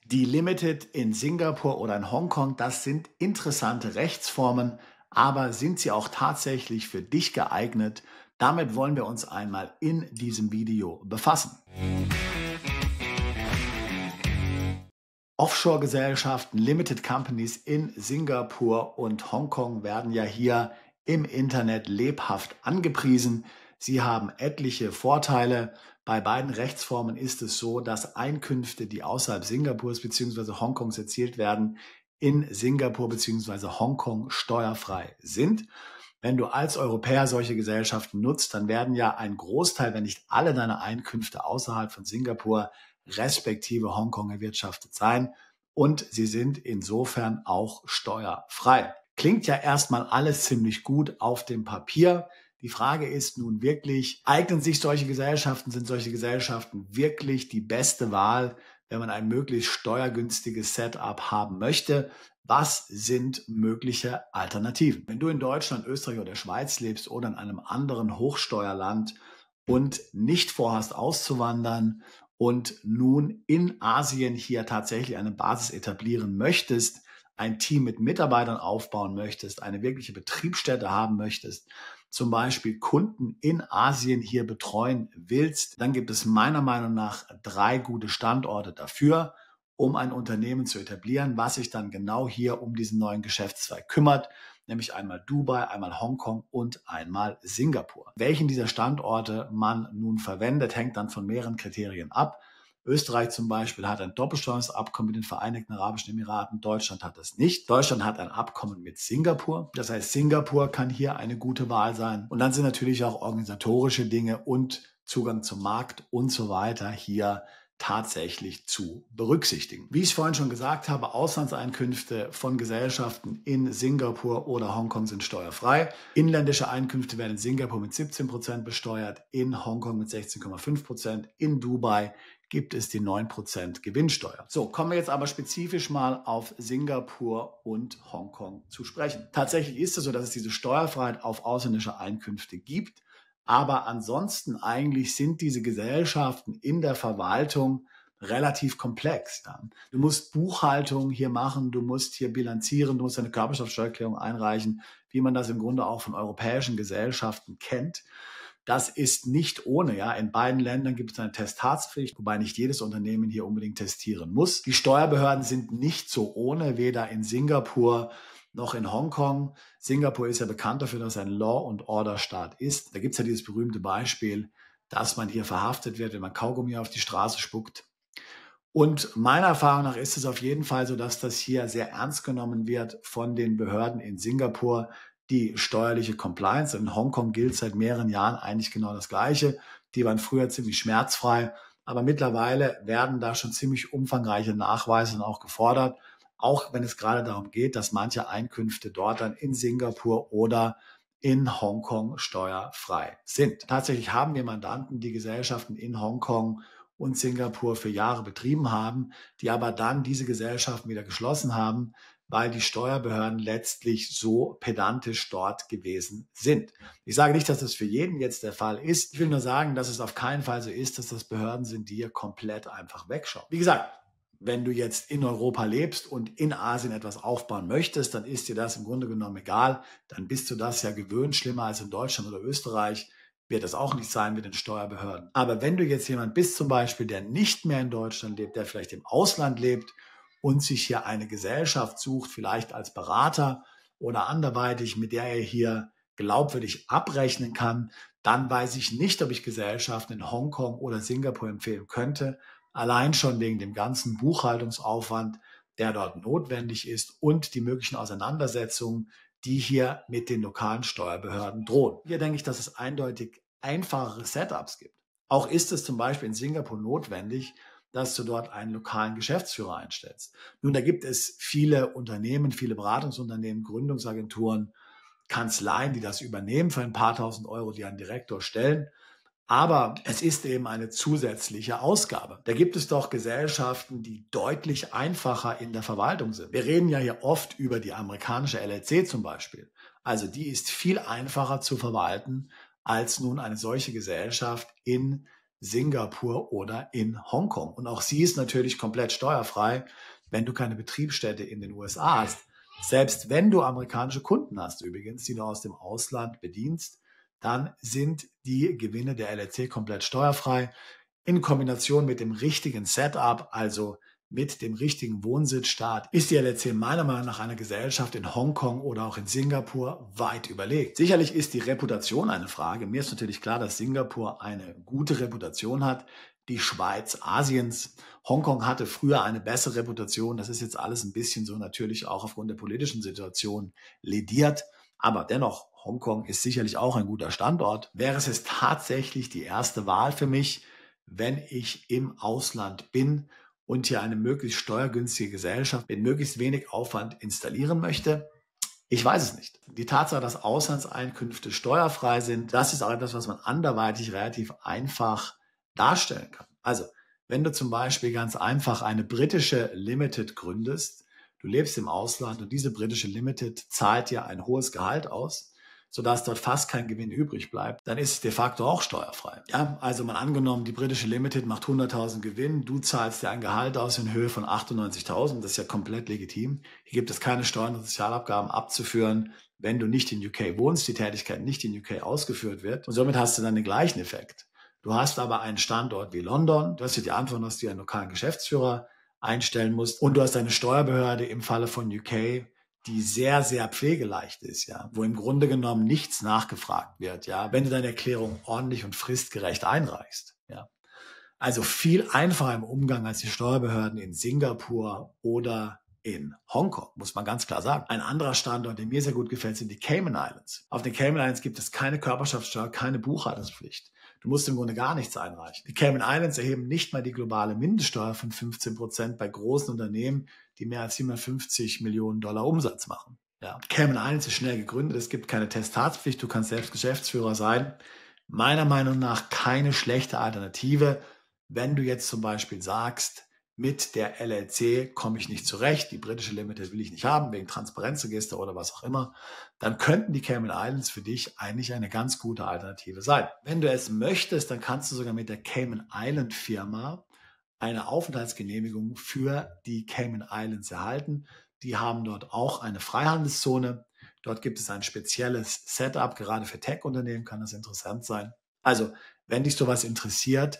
Die Limited in Singapur oder in Hongkong, das sind interessante Rechtsformen, aber sind sie auch tatsächlich für dich geeignet? Damit wollen wir uns einmal in diesem Video befassen. Offshore-Gesellschaften, Limited Companies in Singapur und Hongkong werden ja hier im Internet lebhaft angepriesen. Sie haben etliche Vorteile. Bei beiden Rechtsformen ist es so, dass Einkünfte, die außerhalb Singapurs bzw. Hongkongs erzielt werden, in Singapur bzw. Hongkong steuerfrei sind. Wenn du als Europäer solche Gesellschaften nutzt, dann werden ja ein Großteil, wenn nicht alle deine Einkünfte außerhalb von Singapur respektive Hongkong erwirtschaftet sein und sie sind insofern auch steuerfrei. Klingt ja erstmal alles ziemlich gut auf dem Papier. Die Frage ist nun wirklich, eignen sich solche Gesellschaften, sind solche Gesellschaften wirklich die beste Wahl, wenn man ein möglichst steuergünstiges Setup haben möchte? Was sind mögliche Alternativen? Wenn du in Deutschland, Österreich oder Schweiz lebst oder in einem anderen Hochsteuerland und nicht vorhast auszuwandern und nun in Asien hier tatsächlich eine Basis etablieren möchtest, ein Team mit Mitarbeitern aufbauen möchtest, eine wirkliche Betriebsstätte haben möchtest, zum Beispiel Kunden in Asien hier betreuen willst, dann gibt es meiner Meinung nach 3 gute Standorte dafür, um ein Unternehmen zu etablieren, was sich dann genau hier um diesen neuen Geschäftszweig kümmert, nämlich einmal Dubai, einmal Hongkong und einmal Singapur. Welchen dieser Standorte man nun verwendet, hängt dann von mehreren Kriterien ab. Österreich zum Beispiel hat ein Doppelsteuerungsabkommen mit den Vereinigten Arabischen Emiraten. Deutschland hat das nicht. Deutschland hat ein Abkommen mit Singapur. Das heißt, Singapur kann hier eine gute Wahl sein. Und dann sind natürlich auch organisatorische Dinge und Zugang zum Markt und so weiter hier tatsächlich zu berücksichtigen. Wie ich vorhin schon gesagt habe, Auslandseinkünfte von Gesellschaften in Singapur oder Hongkong sind steuerfrei. Inländische Einkünfte werden in Singapur mit 17% besteuert, in Hongkong mit 16,5%, in Dubai gibt es die 9% Gewinnsteuer. So, kommen wir jetzt aber spezifisch mal auf Singapur und Hongkong zu sprechen. Tatsächlich ist es so, dass es diese Steuerfreiheit auf ausländische Einkünfte gibt. Aber ansonsten eigentlich sind diese Gesellschaften in der Verwaltung relativ komplex. Ja. Du musst Buchhaltung hier machen, du musst hier bilanzieren, du musst eine Körperschaftsteuererklärung einreichen, wie man das im Grunde auch von europäischen Gesellschaften kennt. Das ist nicht ohne. Ja. In beiden Ländern gibt es eine Testaatspflicht, wobei nicht jedes Unternehmen hier unbedingt testieren muss. Die Steuerbehörden sind nicht so ohne, weder in Singapur noch in Hongkong. Singapur ist ja bekannt dafür, dass es ein Law-and-Order-Staat ist. Da gibt es ja dieses berühmte Beispiel, dass man hier verhaftet wird, wenn man Kaugummi auf die Straße spuckt. Und meiner Erfahrung nach ist es auf jeden Fall so, dass das hier sehr ernst genommen wird von den Behörden in Singapur, die steuerliche Compliance. In Hongkong gilt seit mehreren Jahren eigentlich genau das Gleiche. Die waren früher ziemlich schmerzfrei, aber mittlerweile werden da schon ziemlich umfangreiche Nachweise auch gefordert, auch wenn es gerade darum geht, dass manche Einkünfte dort dann in Singapur oder in Hongkong steuerfrei sind. Tatsächlich haben wir Mandanten, die Gesellschaften in Hongkong und Singapur für Jahre betrieben haben, die aber dann diese Gesellschaften wieder geschlossen haben, weil die Steuerbehörden letztlich so pedantisch dort gewesen sind. Ich sage nicht, dass das für jeden jetzt der Fall ist. Ich will nur sagen, dass es auf keinen Fall so ist, dass das Behörden sind, die hier komplett einfach wegschauen. Wie gesagt, wenn du jetzt in Europa lebst und in Asien etwas aufbauen möchtest, dann ist dir das im Grunde genommen egal. Dann bist du das ja gewöhnt. Schlimmer als in Deutschland oder Österreich wird das auch nicht sein mit den Steuerbehörden. Aber wenn du jetzt jemand bist zum Beispiel, der nicht mehr in Deutschland lebt, der vielleicht im Ausland lebt und sich hier eine Gesellschaft sucht, vielleicht als Berater oder anderweitig, mit der er hier glaubwürdig abrechnen kann, dann weiß ich nicht, ob ich Gesellschaften in Hongkong oder Singapur empfehlen könnte. Allein schon wegen dem ganzen Buchhaltungsaufwand, der dort notwendig ist und die möglichen Auseinandersetzungen, die hier mit den lokalen Steuerbehörden drohen. Hier denke ich, dass es eindeutig einfachere Setups gibt. Auch ist es zum Beispiel in Singapur notwendig, dass du dort einen lokalen Geschäftsführer einstellst. Nun, da gibt es viele Unternehmen, viele Beratungsunternehmen, Gründungsagenturen, Kanzleien, die das übernehmen für ein paar tausend Euro, die einen Direktor stellen. Aber es ist eben eine zusätzliche Ausgabe. Da gibt es doch Gesellschaften, die deutlich einfacher in der Verwaltung sind. Wir reden ja hier oft über die amerikanische LLC zum Beispiel. Also die ist viel einfacher zu verwalten als nun eine solche Gesellschaft in Singapur oder in Hongkong. Und auch sie ist natürlich komplett steuerfrei, wenn du keine Betriebsstätte in den USA hast. Selbst wenn du amerikanische Kunden hast, übrigens, die du aus dem Ausland bedienst, dann sind die Gewinne der LLC komplett steuerfrei. In Kombination mit dem richtigen Setup, also mit dem richtigen Wohnsitzstaat, ist die LLC meiner Meinung nach einer Gesellschaft in Hongkong oder auch in Singapur weit überlegt. Sicherlich ist die Reputation eine Frage. Mir ist natürlich klar, dass Singapur eine gute Reputation hat. Die Schweiz Asiens. Hongkong hatte früher eine bessere Reputation. Das ist jetzt alles ein bisschen so natürlich auch aufgrund der politischen Situation lediert. Aber dennoch, Hongkong ist sicherlich auch ein guter Standort. Wäre es jetzt tatsächlich die erste Wahl für mich, wenn ich im Ausland bin und hier eine möglichst steuergünstige Gesellschaft mit möglichst wenig Aufwand installieren möchte? Ich weiß es nicht. Die Tatsache, dass Auslandseinkünfte steuerfrei sind, das ist auch etwas, was man anderweitig relativ einfach darstellen kann. Also, wenn du zum Beispiel ganz einfach eine britische Limited gründest, du lebst im Ausland und diese britische Limited zahlt dir ein hohes Gehalt aus, sodass dort fast kein Gewinn übrig bleibt, dann ist es de facto auch steuerfrei. Ja, also mal angenommen, die britische Limited macht 100.000 Gewinn, du zahlst dir ein Gehalt aus in Höhe von 98.000, das ist ja komplett legitim. Hier gibt es keine Steuern und Sozialabgaben abzuführen, wenn du nicht in UK wohnst, die Tätigkeit nicht in UK ausgeführt wird. Und somit hast du dann den gleichen Effekt. Du hast aber einen Standort wie London, du hast ja die Antwort, dass du einen lokalen Geschäftsführer einstellen musst und du hast eine Steuerbehörde im Falle von UK, die sehr, sehr pflegeleicht ist, ja, wo im Grunde genommen nichts nachgefragt wird, ja, wenn du deine Erklärung ordentlich und fristgerecht einreichst, ja. Also viel einfacher im Umgang als die Steuerbehörden in Singapur oder in Hongkong, muss man ganz klar sagen. Ein anderer Standort, der mir sehr gut gefällt, sind die Cayman Islands. Auf den Cayman Islands gibt es keine Körperschaftssteuer, keine Buchhaltungspflicht. Du musst im Grunde gar nichts einreichen. Die Cayman Islands erheben nicht mal die globale Mindeststeuer von 15% bei großen Unternehmen, die mehr als 750 Millionen Dollar Umsatz machen. Ja. Cayman Islands ist schnell gegründet, es gibt keine Testatspflicht, du kannst selbst Geschäftsführer sein. Meiner Meinung nach keine schlechte Alternative, wenn du jetzt zum Beispiel sagst, mit der LLC komme ich nicht zurecht, die britische Limited will ich nicht haben, wegen Transparenzregister oder was auch immer, dann könnten die Cayman Islands für dich eigentlich eine ganz gute Alternative sein. Wenn du es möchtest, dann kannst du sogar mit der Cayman Island Firma eine Aufenthaltsgenehmigung für die Cayman Islands erhalten. Die haben dort auch eine Freihandelszone. Dort gibt es ein spezielles Setup, gerade für Tech-Unternehmen kann das interessant sein. Also, wenn dich sowas interessiert,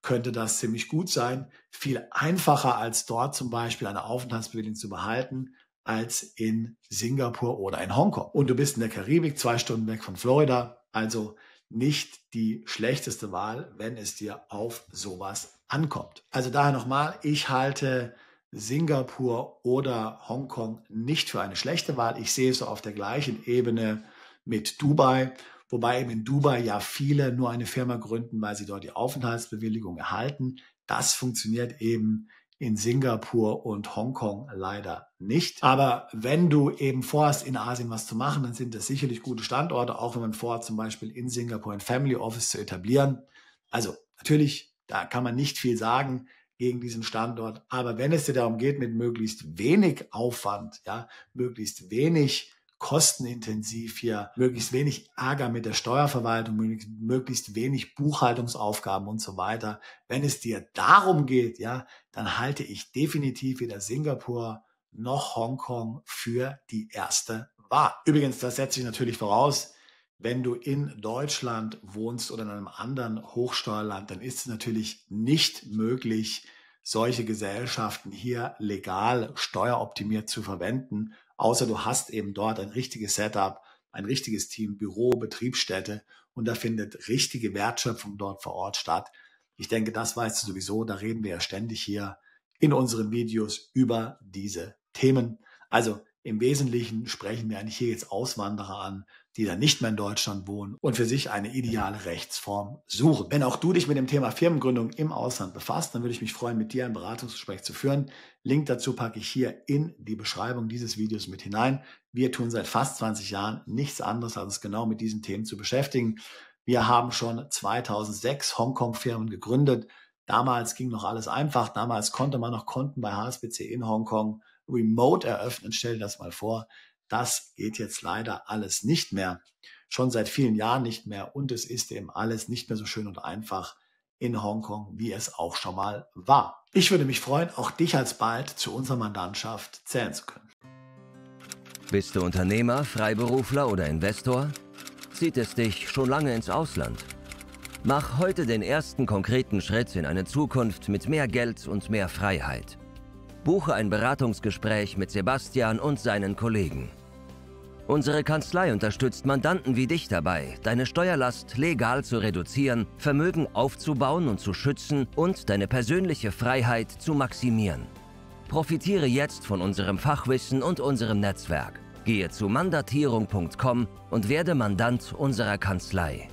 könnte das ziemlich gut sein. Viel einfacher als dort zum Beispiel eine Aufenthaltsbewilligung zu behalten, als in Singapur oder in Hongkong. Und du bist in der Karibik, 2 Stunden weg von Florida, also nicht die schlechteste Wahl, wenn es dir auf sowas ankommt. Also daher nochmal, ich halte Singapur oder Hongkong nicht für eine schlechte Wahl. Ich sehe es so auf der gleichen Ebene mit Dubai. Wobei eben in Dubai ja viele nur eine Firma gründen, weil sie dort die Aufenthaltsbewilligung erhalten. Das funktioniert eben in Singapur und Hongkong leider nicht. Aber wenn du eben vorhast, in Asien was zu machen, dann sind das sicherlich gute Standorte, auch wenn man vorhat, zum Beispiel in Singapur ein Family Office zu etablieren. Also natürlich, da kann man nicht viel sagen gegen diesen Standort. Aber wenn es dir darum geht, mit möglichst wenig Aufwand, ja, möglichst wenig kostenintensiv hier, möglichst wenig Ärger mit der Steuerverwaltung, möglichst wenig Buchhaltungsaufgaben und so weiter. Wenn es dir darum geht, ja, dann halte ich definitiv weder Singapur noch Hongkong für die erste Wahl. Übrigens, das setze ich natürlich voraus, wenn du in Deutschland wohnst oder in einem anderen Hochsteuerland, dann ist es natürlich nicht möglich, solche Gesellschaften hier legal steueroptimiert zu verwenden, außer du hast eben dort ein richtiges Setup, ein richtiges Team, Büro, Betriebsstätte und da findet richtige Wertschöpfung dort vor Ort statt. Ich denke, das weißt du sowieso, da reden wir ja ständig hier in unseren Videos über diese Themen. Also im Wesentlichen sprechen wir eigentlich hier jetzt Auswanderer an, die dann nicht mehr in Deutschland wohnen und für sich eine ideale Rechtsform suchen. Wenn auch du dich mit dem Thema Firmengründung im Ausland befasst, dann würde ich mich freuen, mit dir ein Beratungsgespräch zu führen. Link dazu packe ich hier in die Beschreibung dieses Videos mit hinein. Wir tun seit fast 20 Jahren nichts anderes, als uns genau mit diesen Themen zu beschäftigen. Wir haben schon 2006 Hongkong-Firmen gegründet. Damals ging noch alles einfach. Damals konnte man noch Konten bei HSBC in Hongkong remote eröffnen. Stell dir das mal vor. Das geht jetzt leider alles nicht mehr. Schon seit vielen Jahren nicht mehr. Und es ist eben alles nicht mehr so schön und einfach in Hongkong, wie es auch schon mal war. Ich würde mich freuen, auch dich alsbald zu unserer Mandantschaft zählen zu können. Bist du Unternehmer, Freiberufler oder Investor? Zieht es dich schon lange ins Ausland? Mach heute den ersten konkreten Schritt in eine Zukunft mit mehr Geld und mehr Freiheit. Buche ein Beratungsgespräch mit Sebastian und seinen Kollegen. Unsere Kanzlei unterstützt Mandanten wie dich dabei, deine Steuerlast legal zu reduzieren, Vermögen aufzubauen und zu schützen und deine persönliche Freiheit zu maximieren. Profitiere jetzt von unserem Fachwissen und unserem Netzwerk. Gehe zu mandatierung.com und werde Mandant unserer Kanzlei.